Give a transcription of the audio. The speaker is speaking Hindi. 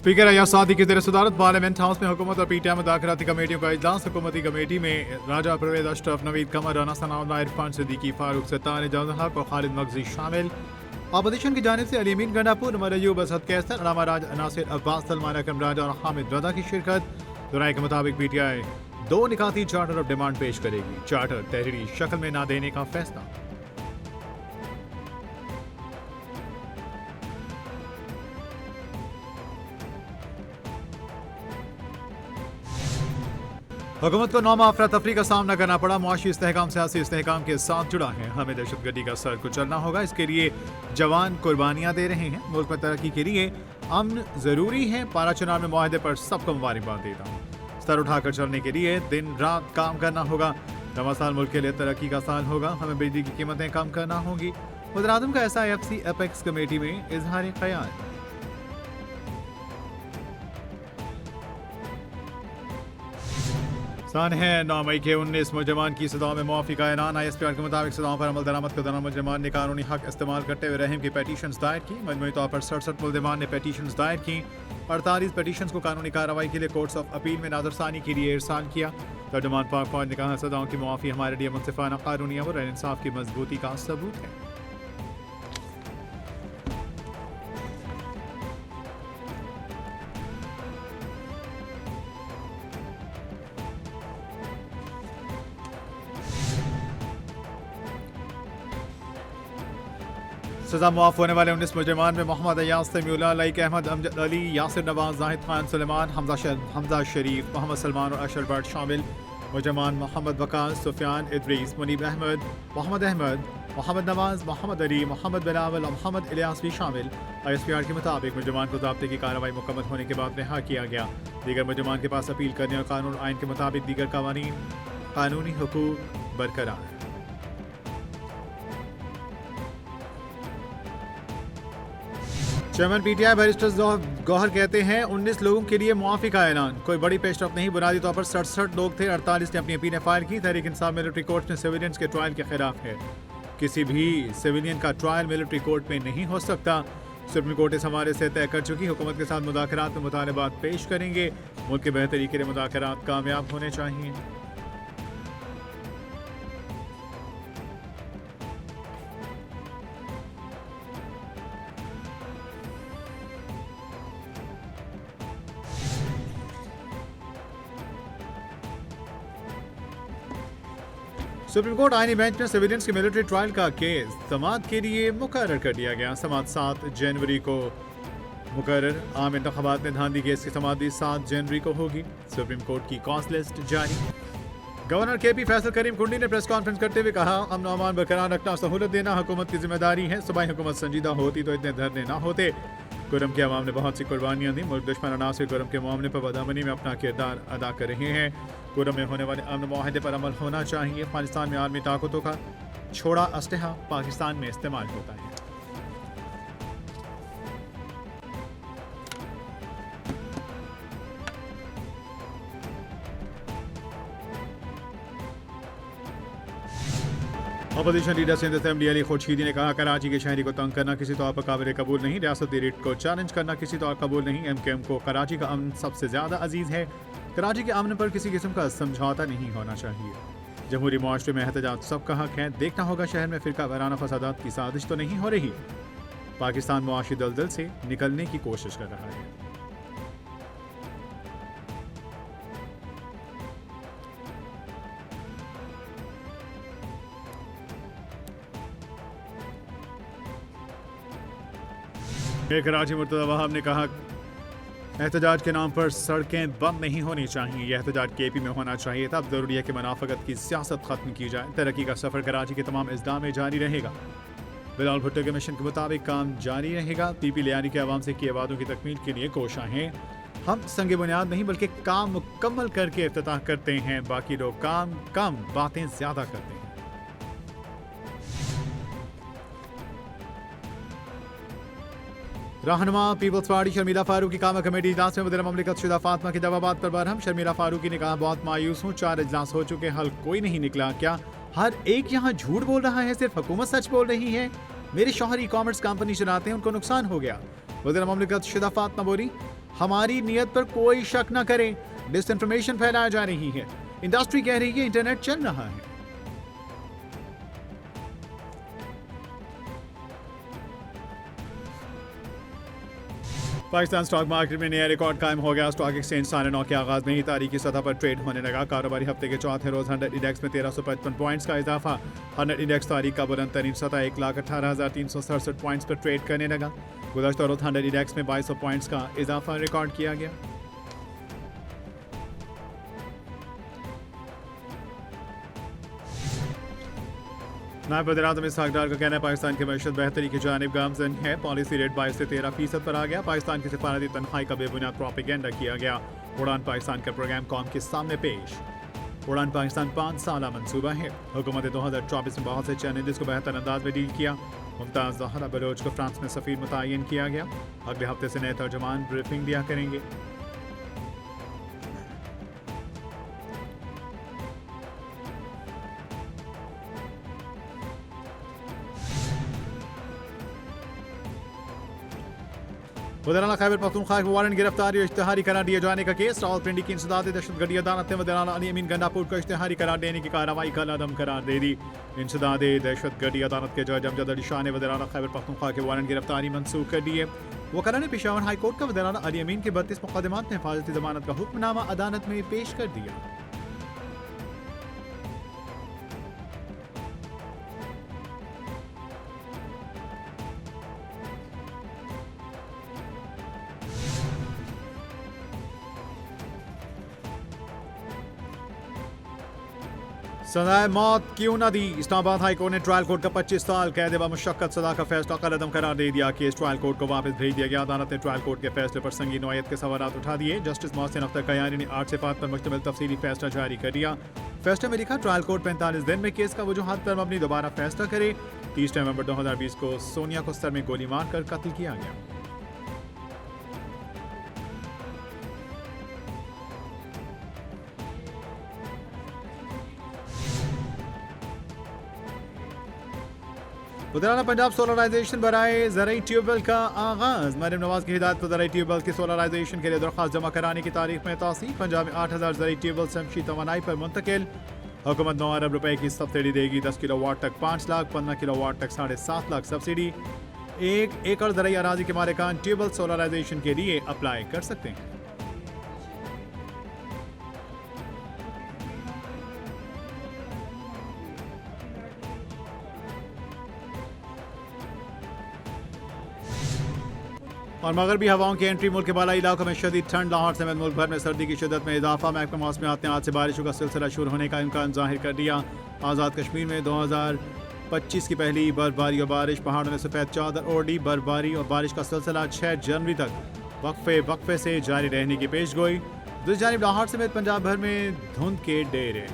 स्पीकर अय्याज सादी की ज़ेर सदारत पार्लियामेंट हाउस में हुकूमत और पीटीआई मुदाखराती कमेटियों का इजलास। हुकूमती कमेटी में राजा परवेज अशरफ, नवीद कमर, राना सनाउल्लाह, इरफान सिद्दीकी, फारूक सत्तार, एजाज हक और खालिद मगजी शामिल। अपोजिशन की जानिब से अली अमीन गंडापुर, उमर अयूब, असद कैसर, अलामा राज, नासिर अब्बास, सलमान अकरम राजा और हामिद रजा की शिरकत। राय के मुताबिक पीटीआई 2 निकाती चार्टर ऑफ डिमांड पेश करेगी। चार्टर तहरीरी शक्ल में न देने का फैसला। हुकूमत को 9 माह अफरा तफरी का सामना करना पड़ा। मुआशी इस्तेहकाम सियासी इस्तेहकाम के साथ जुड़ा है। हमें दहशतगर्दी का सर कुचलना होगा। इसके लिए जवान कुर्बानियां दे रहे हैं। मुल्क में तरक्की के लिए अमन जरूरी है। पारा चुनाव में मुआहदे पर सबको मुबारकबाद देता हूँ। सर उठाकर चलने के लिए दिन रात काम करना होगा। नवा साल मुल्क के लिए तरक्की का साल होगा। हमें बिजली की कीमतें कम करना होंगी। वज़ीर-ए-आज़म का SIFC एपेक्स कमेटी में इजहार ख्याल। सान है 9 मई के 19 मुजरमान की सजाओं में मुआफ़ी का ऐलान। ISPR के मुताबिक सजाओं पर अमल दरामद के दौरान मुजरमान ने कानूनी हक इस्तेमाल करते हुए रहम की पेटिशंस दायर की। मजमूई तौर पर 67 मुलजमान ने पेटिशंस दायर की। 48 पेटिशंस को कानूनी कार्रवाई के लिए कोर्ट्स ऑफ अपील में नाज़रसानी के लिए इरसाल किया। तर्जुमान पाक फौज ने कहा, सजाओं की मुआफ़ी हमारे लिए मुनसिफाना, कानूनी और इंसाफ की मजबूती का सबूत है। सजा मुआफ होने वाले 19 मुजरमान में मोहम्मद अय्याज, समीउल्लाह, लाइक अहमद, अमजद अली, यासिर नवाज, जाहिद खान सुलेमान, हमजा शरीफ, मोहम्मद सलमान और अशर भट्ट शामिल। मुजरमान मोहम्मद वकास, सुफियान इदरीस, मुनीब अहमद, मोहम्मद नवाज, मोहम्मद अली, मोहम्मद बिलावल और मोहम्मद इलियास भी शामिल। ISPR के मुताबिक मुजरमान को ज़ाब्ते की कार्रवाई मुकम्मल होने के बाद रिहा किया गया। दीगर मुजरमान के पास अपील करने और कानून और आइन के मुताबिक दीगर कानूनी हुकूक बरकरार। चेयरमैन PTI बैरिस्टर गौहर कहते हैं, 19 लोगों के लिए मुआफ़ी का ऐलान। कोई बड़ी पेशरफ नहीं। बुनियादी तौर पर 67 लोग थे। 48 ने अपनी अपीलें फाइल की। तहरीक इंसाफ मिलिट्री कोर्ट में सिविलियंस के ट्रायल के खिलाफ है। किसी भी सिविलियन का ट्रायल मिलिट्री कोर्ट में नहीं हो सकता। सुप्रीम कोर्ट इस हवाले से तय कर चुकी। हुकूमत के साथ मुज़ाकरात में मुतालबात पेश करेंगे। मुल्क की बेहतरी के लिए मुज़ाकरात कामयाब होने चाहिए। सुप्रीम कोर्ट आईनी बेंच में सिविलियंस के मिलिट्री ट्रायल का केस समाअत के लिए मुकर्रर कर दिया गया। समाअत 7 जनवरी को मुकर्रर। आम इंतखाबात में धांधली केस की समाअत 7 जनवरी को होगी। सुप्रीम कोर्ट की कॉज लिस्ट जारी। गवर्नर KP फैसल करीम कुंडी ने प्रेस कॉन्फ्रेंस करते हुए कहा, अमन अमान बरकरार रखना, सहूलत देना हुकूमत की जिम्मेदारी है। सूबाई हुकूमत संजीदा होती तो इतने धरने ना होते। कुरम के अवाम ने बहुत सी कुर्बानियाँ दी। मुल्क दुश्मन अनासिर कुरम के मामले पर बदअमनी में अपना किरदार अदा कर रहे हैं। कुरम में होने वाले अमन मुआहदे पर अमल होना चाहिए। अफगानिस्तान में आलमी ताकतों का छोड़ा असलहा पाकिस्तान में इस्तेमाल होता है। Opposition leader Sindh assembly Ali Khurshidi ने कहा, कराची के शहरी को तंग करना किसी तौर पर काबिल कबूल नहीं। रियासती रेट को चैलेंज करना किसी तौर कबूल नहीं। MKM को कराची का अमन सबसे ज़्यादा अजीज़ है। कराची के अमन पर किसी किस्म का समझौता नहीं होना चाहिए। जमहूरी मुआशरे में एहतजाज सबका हक है। देखना होगा शहर में फिरका वाराना फसादात की साजिश तो नहीं हो रही। पाकिस्तान मुआशी दलदल से निकलने की कोशिश कर रहा है। कराची मुर्तज़ा वहाब ने कहा, एहतजाज के नाम पर सड़कें बंद नहीं होनी चाहिए। यह एहतजाज KP में होना चाहिए। तब ज़रूरी है कि मुनाफकत की सियासत ख़त्म की जाए। तरक्की का सफ़र कराची के तमाम अजला में जारी रहेगा। बिलावल भुट्टो के मिशन के मुताबिक काम जारी रहेगा। PP लियानी के अवाम से किए वादों की तकमील के लिए कोशां हैं। हम संगे बुनियाद नहीं बल्कि काम मुकम्मल करके इफ्तिताह करते हैं। बाकी लोग काम कम बातें ज़्यादा करते हैं। रहनुमा पीपल्स पार्टी शर्मिला फारूकी कामा कमेटी इजलास में वज़ीर ममलिकत शुदा फातिमा की दवाबात पर बरहम। शर्मिला फारूकी ने कहा, बहुत मायूस हूँ। 4 इजलास हो चुके, हल कोई नहीं निकला। क्या हर एक यहाँ झूठ बोल रहा है? सिर्फ हुकूमत सच बोल रही है। मेरे शौहर ई कॉमर्स कंपनी चलाते हैं, उनको नुकसान हो गया। वज़ीर ममलिकत शुदा फातिमा बोली, हमारी नीयत पर कोई शक न करें, डिसइंफॉर्मेशन फैलाई जा रही है। इंडस्ट्री कह रही है इंटरनेट चल रहा है। पाकिस्तान स्टॉक मार्केट में नया रिकॉर्ड कायम हो गया। स्टॉक एक्सचेंज 9:30 के आगाज में ही तारीखी सतह पर ट्रेड होने लगा। कारोबारी हफ्ते के चौथे रोज 100 इंडेक्स में 1355 पॉइंट्स का इजाफा। 100 इंडेक्स तारीख का बुलंद तरीन सतह 1,18,367 पॉइंट्स पर ट्रेड करने लगा। गुज़श्ता रोज 100 इंडेक्स में 2200 पॉइंट्स का इजाफा रिकॉर्ड किया गया। नायब वज़ीर-ए-आज़म इसहाक डार का कहना है पाकिस्तान की मईशत बेहतरी की जानिब गामजन है। पॉलिसी रेट 22 से 13% पर आ गया। पाकिस्तान की सिफारती तनख्वाही का बेबुनियाद प्रोपेगेंडा किया गया। उड़ान पाकिस्तान का प्रोग्राम कौम के सामने पेश। उड़ान पाकिस्तान 5 साला मंसूबा है। हुकूमत 2024 में बहुत से चैलेंजेस को बेहतर अंदाज में डील किया। मुमताज़ ज़हरा बलोच को फ्रांस में सफ़ीर मुतय्यन किया गया। अगले हफ्ते से नए तर्जुमान ब्रीफिंग दिया करेंगे। वज़ीर-ए-आला खैबर पख्तूनख्वा के वारंट गिरफ्तारी और इश्तिहारी करार दिए जाने का केस। रावलपिंडी की इंसदाद दहशतगर्दी अदालत ने वज़ीर-ए-आला अली अमीन गंडापुर को इश्तिहारी करार देने की कार्रवाई का अदम करार दे दी। इंसदाद दहशतगर्दी अदालत के जज अमजद अली शाह ने वज़ीर-ए-आला खैबर पख्तूनख्वा के वारंट गिरफ्तारी मंसूख कर दिए। वकला ने पेशावर हाई कोर्ट का वज़ीर-ए-आला अली अमीन के 32 मुकदमात में हिफाजती जमानत का हुक्मनामा अदालत में पेश कर दिया। सजाए मौत क्यों न दी। इस्लामाबाद हाई कोर्ट ने ट्रायल कोर्ट का 25 साल कैद व मुशक्कत सजा का फैसला कलअदम करार दे दिया। केस ट्रायल कोर्ट को वापस भेज दिया गया। अदालत ने ट्रायल कोर्ट के फैसले पर संगीन नौयत के सवालात उठा दिए। जस्टिस मोहसिन अख्तर कयानी ने 8 सिफात पर मुश्तमिल तफसीली फैसला जारी कर दिया। फैसले में लिखा ट्रायल कोर्ट 45 दिन में केस का वजूहात पर मबनी दोबारा फैसला करे। 30 नवंबर 2020 को सोनिया को सर में गोली मारकर कत्ल किया गया। वज़ीर-ए-आला पंजाब सोलराइजेशन बराए ज़राई ट्यूबवेल का आगाज। मरीम नवाज की हिदायत पर ज़राई ट्यूबवेल की सोलराइजेशन के लिए दरख्वास्त जमा कराने की तारीख में तौसीह। पंजाब में 8000 ज़राई ट्यूबवेल शमसी तवानाई पर मुंतकिल। हुकूमत 9 अरब रुपए की सब्सिडी देगी। 10 किलोवाट तक 5 लाख, 15 किलोवाट तक 7.5 लाख सब्सिडी। 1 एकड़ ज़राई अराजी के मालिकान ट्यूबवेल सोलराइजेशन के लिए अप्लाई कर सकते हैं। और मगरबी हवाओं की एंट्री। मुल्क के बालाई इलाकों में शदीद ठंड। लाहौर समेत मुल्क भर में सर्दी की शिदत में इजाफा। महकमा मौसमियात ने आज से बारिशों का सिलसिला शुरू होने का इम्कान जाहिर कर दिया। आज़ाद कश्मीर में 2025 की पहली बर्फबारी और बारिश। पहाड़ों में सफ़ेद चादर ओढ़ ली। बर्फबारी और बारिश का सिलसिला 6 जनवरी तक वक्फे से जारी रहने की पेशगोई। दूसरी जानिब लाहौर समेत पंजाब भर में धुंध के डेरे।